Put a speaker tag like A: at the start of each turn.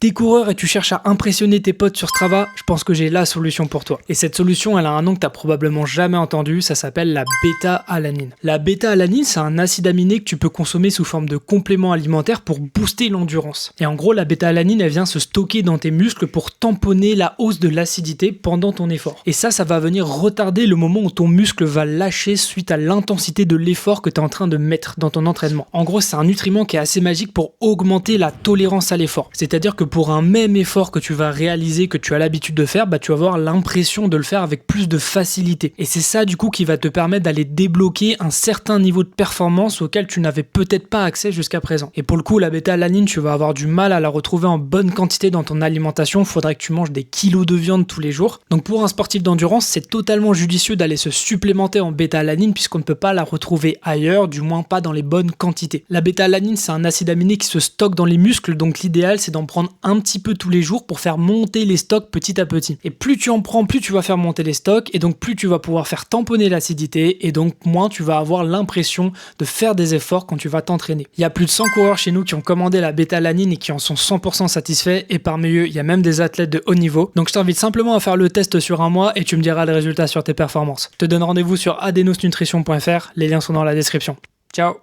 A: T'es coureur et tu cherches à impressionner tes potes sur Strava, je pense que j'ai la solution pour toi. Et cette solution, elle a un nom que t'as probablement jamais entendu, ça s'appelle la bêta-alanine. La bêta-alanine, c'est un acide aminé que tu peux consommer sous forme de complément alimentaire pour booster l'endurance. Et en gros, la bêta-alanine, elle vient se stocker dans tes muscles pour tamponner la hausse de l'acidité pendant ton effort. Et ça va venir retarder le moment où ton muscle va lâcher suite à l'intensité de l'effort que tu es en train de mettre dans ton entraînement. En gros, c'est un nutriment qui est assez magique pour augmenter la tolérance à l'effort. C'est-à-dire que pour un même effort que tu vas réaliser, que tu as l'habitude de faire, tu vas avoir l'impression de le faire avec plus de facilité. Et c'est ça du coup qui va te permettre d'aller débloquer un certain niveau de performance auquel tu n'avais peut-être pas accès jusqu'à présent. Et pour le coup, la bêta-alanine, tu vas avoir du mal à la retrouver en bonne quantité dans ton alimentation. Il faudrait que tu manges des kilos de viande tous les jours. Donc pour un sportif d'endurance, c'est totalement judicieux d'aller se supplémenter en bêta-alanine puisqu'on ne peut pas la retrouver ailleurs, du moins pas dans les bonnes quantités. La bêta-alanine, c'est un acide aminé qui se stocke dans les muscles, donc l'idéal c'est d'en prendre un petit peu tous les jours pour faire monter les stocks petit à petit. Et plus tu en prends, plus tu vas faire monter les stocks et donc plus tu vas pouvoir faire tamponner l'acidité et donc moins tu vas avoir l'impression de faire des efforts quand tu vas t'entraîner. Il y a plus de 100 coureurs chez nous qui ont commandé la bêta-alanine et qui en sont 100% satisfaits et parmi eux, il y a même des athlètes de haut niveau. Donc je t'invite simplement à faire le test sur un mois et tu me diras les résultats sur tes performances. Je te donne rendez-vous sur adenosnutrition.fr, les liens sont dans la description. Ciao.